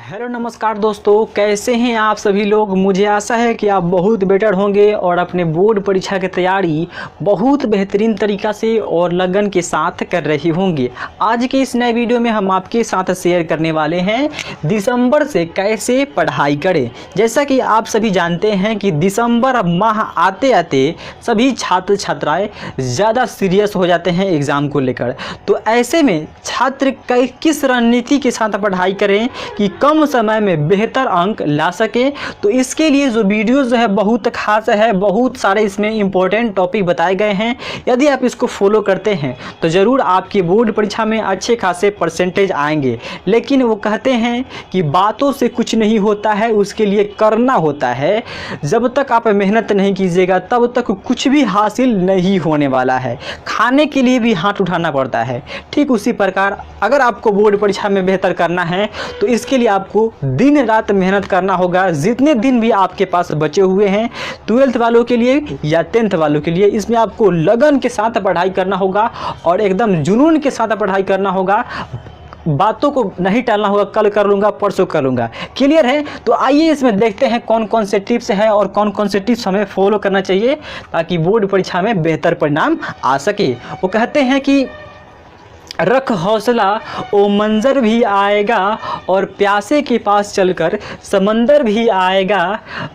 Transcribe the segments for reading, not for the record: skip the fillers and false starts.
Hello नमस्कार दोस्तों, कैसे हैं आप सभी लोग। मुझे आशा है कि आप बहुत बेटर होंगे और अपने बोर्ड परीक्षा की तैयारी बहुत बेहतरीन तरीक़ा से और लगन के साथ कर रहे होंगे। आज के इस नए वीडियो में हम आपके साथ शेयर करने वाले हैं दिसंबर से कैसे पढ़ाई करें। जैसा कि आप सभी जानते हैं कि दिसंबर माह आते आते सभी छात्र छात्राएँ ज़्यादा सीरियस हो जाते हैं एग्ज़ाम को लेकर। तो ऐसे में छात्र किस रणनीति के साथ पढ़ाई करें कि कम समय में बेहतर अंक ला सके। तो इसके लिए जो वीडियोज़ है बहुत खास है, बहुत सारे इसमें इंपॉर्टेंट टॉपिक बताए गए हैं। यदि आप इसको फॉलो करते हैं तो ज़रूर आपकी बोर्ड परीक्षा में अच्छे खासे परसेंटेज आएंगे। लेकिन वो कहते हैं कि बातों से कुछ नहीं होता है, उसके लिए करना होता है। जब तक आप मेहनत नहीं कीजिएगा तब तक कुछ भी हासिल नहीं होने वाला है। खाने के लिए भी हाथ उठाना पड़ता है। ठीक उसी प्रकार अगर आपको बोर्ड परीक्षा में बेहतर करना है तो इसके लिए आपको दिन रात मेहनत करना होगा। जितने दिन भी आपके पास बचे हुए हैं 12th वालों के लिए या 10th वालों के लिए, इसमें आपको लगन के साथ पढ़ाई करना होगा और एकदम जुनून के साथ पढ़ाई करना होगा। बातों को नहीं टालना होगा, कल कर लूँगा परसों कर लूँगा। क्लियर है? तो आइए इसमें देखते हैं कौन कौन से टिप्स हैं और कौन कौन से टिप्स हमें फॉलो करना चाहिए ताकि बोर्ड परीक्षा में बेहतर परिणाम आ सके। वो कहते हैं कि रख हौसला ओ मंजर भी आएगा और प्यासे के पास चलकर समंदर भी आएगा।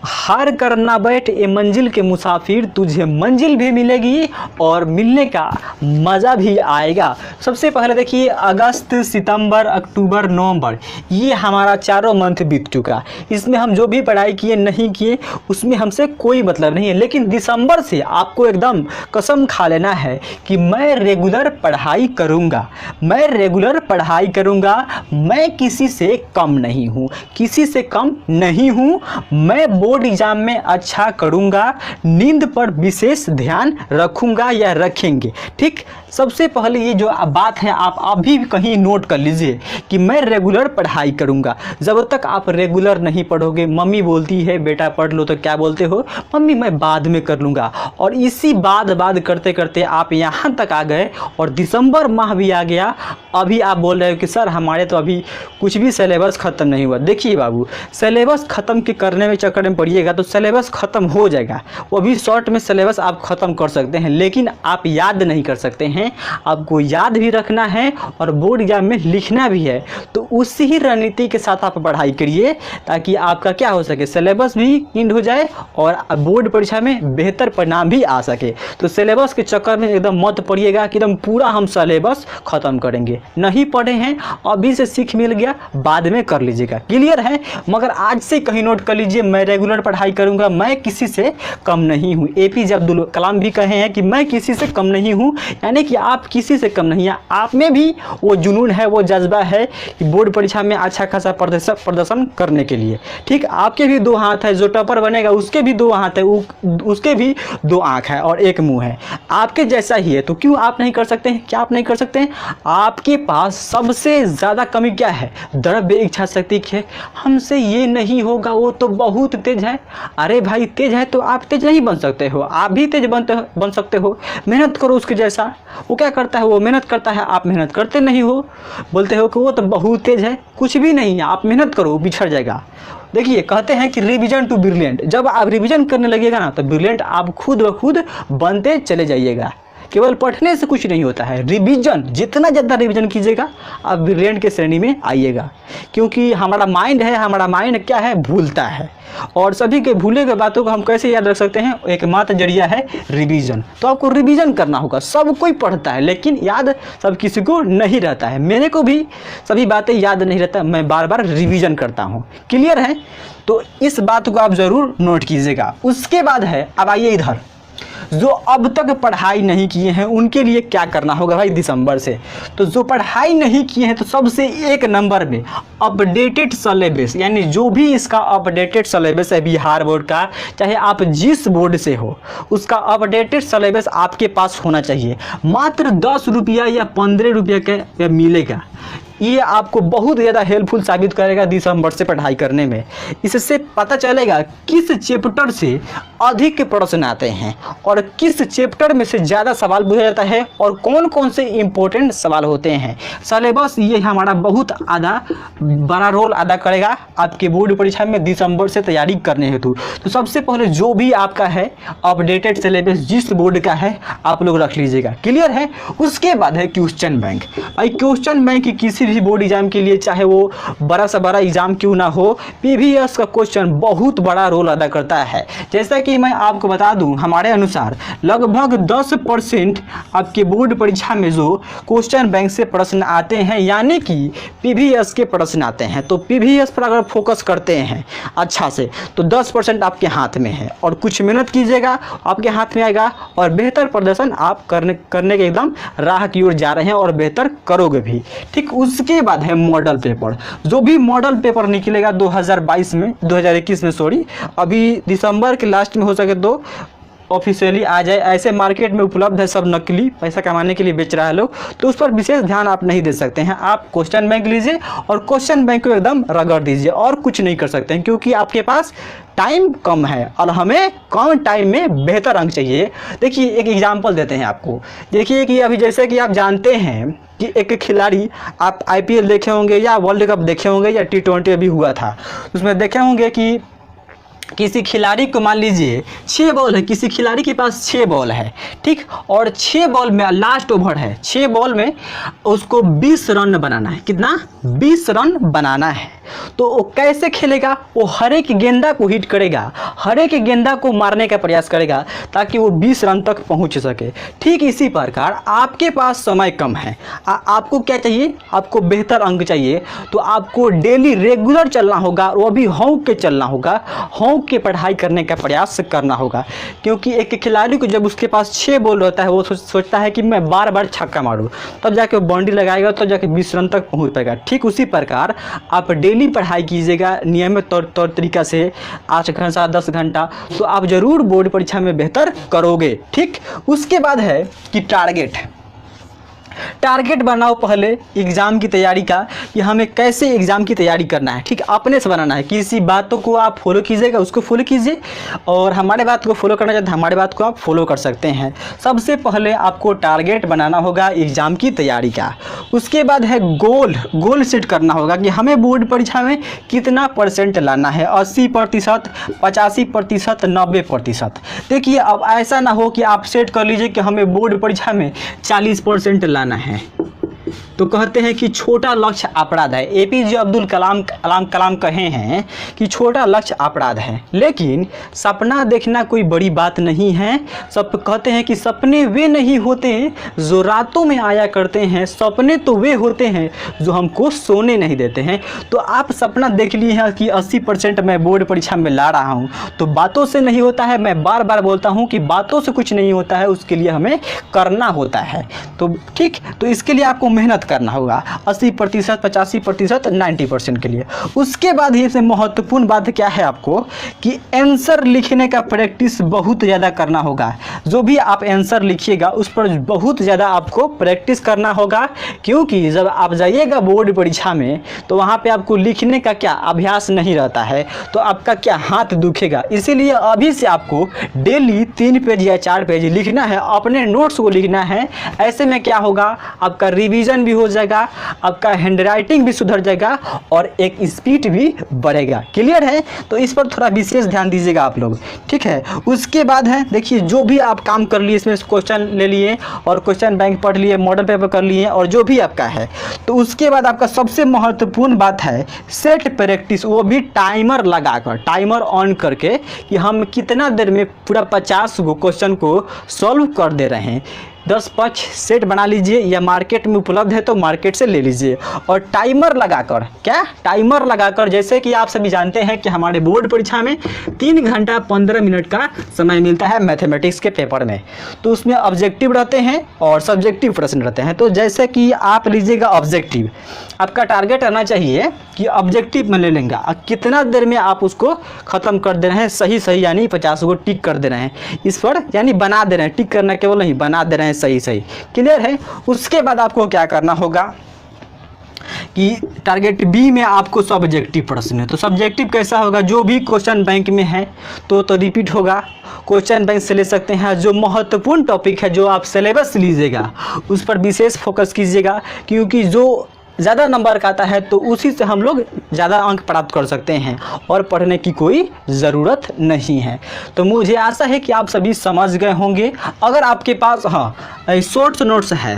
हार कर ना बैठ ए मंजिल के मुसाफिर, तुझे मंजिल भी मिलेगी और मिलने का मज़ा भी आएगा। सबसे पहले देखिए, अगस्त सितंबर अक्टूबर नवंबर ये हमारा चारों मंथ बीत चुका। इसमें हम जो भी पढ़ाई किए नहीं किए उसमें हमसे कोई मतलब नहीं है। लेकिन दिसंबर से आपको एकदम कसम खा लेना है कि मैं रेगुलर पढ़ाई करूँगा, मैं रेगुलर पढ़ाई करूंगा। मैं किसी से कम नहीं हूं, किसी से कम नहीं हूं। मैं बोर्ड एग्जाम में अच्छा करूंगा, नींद पर विशेष ध्यान रखूंगा या रखेंगे। ठीक, सबसे पहले ये जो बात है आप अभी कहीं नोट कर लीजिए कि मैं रेगुलर पढ़ाई करूंगा। जब तक आप रेगुलर नहीं पढ़ोगे, मम्मी बोलती है बेटा पढ़ लो तो क्या बोलते हो, मम्मी मैं बाद में कर लूँगा। और इसी बाद करते करते आप यहाँ तक आ गए और दिसंबर माह भी आ गया। अभी आप बोल रहे हो कि सर हमारे तो अभी कुछ भी सिलेबस ख़त्म नहीं हुआ। देखिए बाबू, सिलेबस ख़त्म के करने में चक्कर में पड़िएगा तो सिलेबस ख़त्म हो जाएगा। वो भी शॉर्ट में सिलेबस आप ख़त्म कर सकते हैं, लेकिन आप याद नहीं कर सकते हैं। आपको याद भी रखना है और बोर्ड एग्जाम में लिखना भी है। तो उसी ही रणनीति के साथ आप पढ़ाई करिए ताकि आपका क्या हो सके, सिलेबस भी एंड हो जाए और बोर्ड परीक्षा में बेहतर परिणाम भी आ सके। तो सिलेबस के चक्कर में एकदम मत पड़िएगा कि एकदम पूरा हम सिलेबस ख़त्म करेंगे। नहीं पढ़े हैं, अभी से सीख मिल गया, बाद में कर लीजिएगा। क्लियर है? मगर आज से कहीं नोट कर लीजिए, मैं रेगुलर पढ़ाई करूंगा, मैं किसी से कम नहीं हूं। APJ अब्दुल कलाम भी कहे हैं कि मैं किसी से कम नहीं हूं, यानी कि आप किसी से कम नहीं हैं। आप में भी वो जुनून है, वो जज्बा है कि बोर्ड परीक्षा में अच्छा खासा प्रदर्शन करने के लिए। ठीक, आपके भी दो हाथ है, जो टॉपर बनेगा उसके भी दो हाथ है, उसके भी दो आँख है और एक मुँह है, आपके जैसा ही है। तो क्यों आप नहीं कर सकते हैं? क्या आप नहीं कर सकते हैं? आपके पास सबसे ज़्यादा कमी क्या है? द्रव्य इच्छा शक्ति की है। हमसे ये नहीं होगा, वो तो बहुत तेज है। अरे भाई, तेज है तो आप तेज नहीं बन सकते हो, आप भी तेज बन सकते हो। मेहनत करो उसके जैसा। वो क्या करता है? वो मेहनत करता है, आप मेहनत करते नहीं हो। बोलते हो कि वो तो बहुत तेज है, कुछ भी नहीं है, आप मेहनत करो, बिछड़ जाएगा। देखिए, कहते हैं कि रिवीजन टू ब्रिलियंट। जब आप रिवीजन करने लगेगा ना तो ब्रिलियंट आप खुद ब खुद बनते चले जाइएगा। केवल पढ़ने से कुछ नहीं होता है, रिवीजन जितना ज़्यादा रिवीजन कीजिएगा आप ब्रिलियंट के श्रेणी में आइएगा। क्योंकि हमारा माइंड है, हमारा माइंड क्या है, भूलता है। और सभी के भूले गए बातों को हम कैसे याद रख सकते हैं? एकमात्र जरिया है रिवीजन। तो आपको रिवीजन करना होगा। सब कोई पढ़ता है लेकिन याद सब किसी को नहीं रहता है। मेरे को भी सभी बातें याद नहीं रहता, मैं बार बार रिवीजन करता हूँ। क्लियर है? तो इस बात को आप ज़रूर नोट कीजिएगा। उसके बाद है, अब आइए इधर, जो अब तक पढ़ाई नहीं किए हैं उनके लिए क्या करना होगा भाई दिसंबर से। तो जो पढ़ाई नहीं किए हैं तो सबसे एक नंबर में अपडेटेड सिलेबस, यानी जो भी इसका अपडेटेड सिलेबस है बिहार बोर्ड का, चाहे आप जिस बोर्ड से हो उसका अपडेटेड सिलेबस आपके पास होना चाहिए। मात्र 10 रुपया या 15 रुपया का मिलेगा। ये आपको बहुत ज़्यादा हेल्पफुल साबित करेगा दिसंबर से पढ़ाई करने में। इससे पता चलेगा किस चैप्टर से अधिक प्रश्न आते हैं और किस चैप्टर में से ज़्यादा सवाल पूछा जाता है और कौन कौन से इम्पोर्टेंट सवाल होते हैं। सिलेबस ये हमारा बहुत बड़ा रोल अदा करेगा आपके बोर्ड परीक्षा में दिसंबर से तैयारी करने हेतु। तो सबसे पहले जो भी आपका है अपडेटेड सिलेबस जिस बोर्ड का है आप लोग रख लीजिएगा, क्लियर है। उसके बाद है क्वेश्चन बैंक। भाई क्वेश्चन बैंक किसी भी बोर्ड एग्जाम के लिए चाहे वो बड़ा से बड़ा एग्जाम क्यों ना हो, पीवीएस का क्वेश्चन बहुत बड़ा रोल अदा करता है। जैसा कि मैं आपको बता दूं, हमारे अनुसार लगभग 10% आपके बोर्ड परीक्षा में जो क्वेश्चन बैंक से प्रश्न आते हैं यानी कि पीवीएस के प्रश्न आते हैं। तो पीवीएस पर अगर फोकस करते हैं अच्छा से तो 10% आपके हाथ में है और कुछ मेहनत कीजिएगा आपके हाथ में आएगा और बेहतर प्रदर्शन आप करने के एकदम राह की ओर जा रहे हैं और बेहतर करोगे भी। ठीक, उसके बाद है मॉडल पेपर। जो भी मॉडल पेपर निकलेगा 2021 में सॉरी, अभी दिसंबर के लास्ट में हो सके तो ऑफिशियली आ जाए। ऐसे मार्केट में उपलब्ध है, सब नकली पैसा कमाने के लिए बेच रहा है लोग, तो उस पर विशेष ध्यान आप नहीं दे सकते हैं। आप क्वेश्चन बैंक लीजिए और क्वेश्चन बैंक को एकदम रगड़ दीजिए और कुछ नहीं कर सकते हैं क्योंकि आपके पास टाइम कम है और हमें कम टाइम में बेहतर अंक चाहिए। देखिए एक एग्जांपल देते हैं आपको। देखिए कि अभी जैसे कि आप जानते हैं कि एक खिलाड़ी, आप आईपीएल देखे होंगे या वर्ल्ड कप देखे होंगे या T20 अभी हुआ था, उसमें देखे होंगे कि किसी खिलाड़ी को मान लीजिए 6 बॉल है, किसी खिलाड़ी के पास 6 बॉल है, ठीक, और 6 बॉल में लास्ट ओवर है, 6 बॉल में उसको 20 रन बनाना है। कितना? 20 रन बनाना है। तो वो कैसे खेलेगा? वो हर एक गेंदा को हिट करेगा, हर एक गेंदा को मारने का प्रयास करेगा ताकि वो 20 रन तक पहुंच सके। ठीक इसी प्रकार आपके पास समय कम है, आपको क्या चाहिए? आपको बेहतर अंक चाहिए, तो आपको डेली रेगुलर चलना होगा, वो भी हौंक के चलना होगा, हौंक के पढ़ाई करने का प्रयास करना होगा। क्योंकि एक खिलाड़ी को जब उसके पास 6 बॉल रहता है वो सोचता है कि मैं बार बार छक्का मारूं, तब जाके वो बाउंड्री लगाएगा, तब जाके 20 रन तक पहुंच पाएगा। ठीक उसी प्रकार आप डेली पढ़ाई कीजिएगा नियमित तौर तरीका से 8 घंटा 10 घंटा, तो आप जरूर बोर्ड परीक्षा में बेहतर करोगे। ठीक, उसके बाद है कि टारगेट बनाओ पहले एग्ज़ाम की तैयारी का, कि हमें कैसे एग्ज़ाम की तैयारी करना है। ठीक, अपने से बनाना है। किसी बातों को आप फॉलो कीजिएगा, उसको फॉलो कीजिए, और हमारे बात को फॉलो करना चाहते हैं हमारे बात को आप फॉलो कर सकते हैं। सबसे पहले आपको टारगेट बनाना होगा एग्ज़ाम की तैयारी का। उसके बाद है गोल सेट करना होगा कि हमें बोर्ड परीक्षा में कितना परसेंट लाना है, 80%, 85%, 90%। देखिए अब ऐसा ना हो कि आप सेट कर लीजिए कि हमें बोर्ड परीक्षा में 40% लाना है, तो कहते हैं कि छोटा लक्ष्य अपराध है। एपीजे अब्दुल कलाम कहे हैं कि छोटा लक्ष्य अपराध है, लेकिन सपना देखना कोई बड़ी बात नहीं है। सब कहते हैं कि सपने वे नहीं होते जो रातों में आया करते हैं, सपने तो वे होते हैं जो हमको सोने नहीं देते हैं। तो आप सपना देख लिए हैं कि 80% मैं बोर्ड परीक्षा में ला रहा हूँ, तो बातों से नहीं होता है। मैं बार बार बोलता हूँ कि बातों से कुछ नहीं होता है, उसके लिए हमें करना होता है। तो ठीक, तो इसके लिए आपको मेहनत करना होगा 80%, 85%, 90% के लिए। उसके बाद ही से महत्वपूर्ण बात क्या है आपको कि आंसर लिखने का प्रैक्टिस बहुत ज़्यादा करना होगा। जो भी आप आंसर लिखिएगा उस पर बहुत ज़्यादा आपको प्रैक्टिस करना होगा, क्योंकि जब आप जाइएगा बोर्ड परीक्षा में तो वहाँ पे आपको लिखने का क्या अभ्यास नहीं रहता है, तो आपका क्या हाथ दुखेगा। इसीलिए अभी से आपको डेली 3 पेज या 4 पेज लिखना है, अपने नोट्स को लिखना है। ऐसे में क्या होगा, आपका रिवीजन भी हो जाएगा, आपका हैंडराइटिंग भी सुधर जाएगा और एक स्पीड भी बढ़ेगा। क्लियर है? तो इस पर थोड़ा विशेष ध्यान दीजिएगा आप लोग, ठीक है। उसके बाद है देखिए, जो भी आप काम कर लिए, इसमें क्वेश्चन ले लिए और क्वेश्चन बैंक पढ़ लिए, मॉडल पेपर कर लिए और जो भी आपका है, तो उसके बाद आपका सबसे महत्वपूर्ण बात है सेट प्रैक्टिस। वो भी टाइमर लगाकर, टाइमर ऑन करके कि हम कितना देर में पूरा 50 गो क्वेश्चन को सॉल्व कर दे रहे हैं। 10-5 सेट बना लीजिए, या मार्केट में उपलब्ध है तो मार्केट से ले लीजिए। और टाइमर लगाकर, क्या टाइमर लगाकर, जैसे कि आप सभी जानते हैं कि हमारे बोर्ड परीक्षा में 3 घंटा 15 मिनट का समय मिलता है मैथमेटिक्स के पेपर में। तो उसमें ऑब्जेक्टिव रहते हैं और सब्जेक्टिव प्रश्न रहते हैं। तो जैसे कि आप लीजिएगा ऑब्जेक्टिव, आपका टारगेट रहना चाहिए कि ऑब्जेक्टिव में ले लेंगे, कितना देर में आप उसको ख़त्म कर दे रहे हैं, सही यानी 50 गो टिक कर दे रहे हैं इस पर, यानी बना दे रहे हैं, टिक करना केवल नहीं, बना दे रहे हैं सही। क्लियर है? उसके बाद आपको क्या करना होगा कि टारगेट बी में आपको सब्जेक्टिव प्रश्न है। तो सब्जेक्टिव कैसा होगा, जो भी क्वेश्चन बैंक में है तो रिपीट होगा। क्वेश्चन बैंक से ले सकते हैं, जो महत्वपूर्ण टॉपिक है, जो आप सिलेबस लीजिएगा उस पर विशेष फोकस कीजिएगा, क्योंकि जो ज़्यादा नंबर का आता है तो उसी से हम लोग ज़्यादा अंक प्राप्त कर सकते हैं और पढ़ने की कोई ज़रूरत नहीं है। तो मुझे आशा है कि आप सभी समझ गए होंगे। अगर आपके पास शॉर्ट्स नोट्स है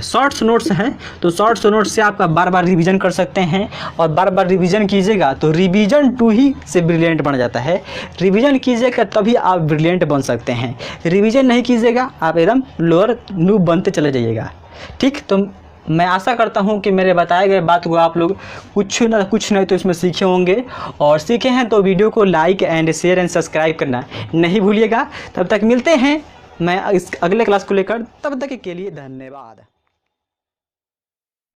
तो शॉर्ट्स नोट्स से आपका बार बार रिवीजन कर सकते हैं, और बार बार रिवीजन कीजिएगा तो रिवीजन 2 ही से ब्रिलियंट बन जाता है। रिवीजन कीजिएगा तभी आप ब्रिलियंट बन सकते हैं, रिवीजन नहीं कीजिएगा आप एकदम लोअर नूब बनते चले जाइएगा। ठीक, तो मैं आशा करता हूं कि मेरे बताए गए बात को आप लोग कुछ नहीं तो इसमें सीखे होंगे, और सीखे हैं तो वीडियो को like and share and subscribe करना नहीं भूलिएगा। तब तक मिलते हैं मैं इस अगले क्लास को लेकर, तब तक के लिए धन्यवाद।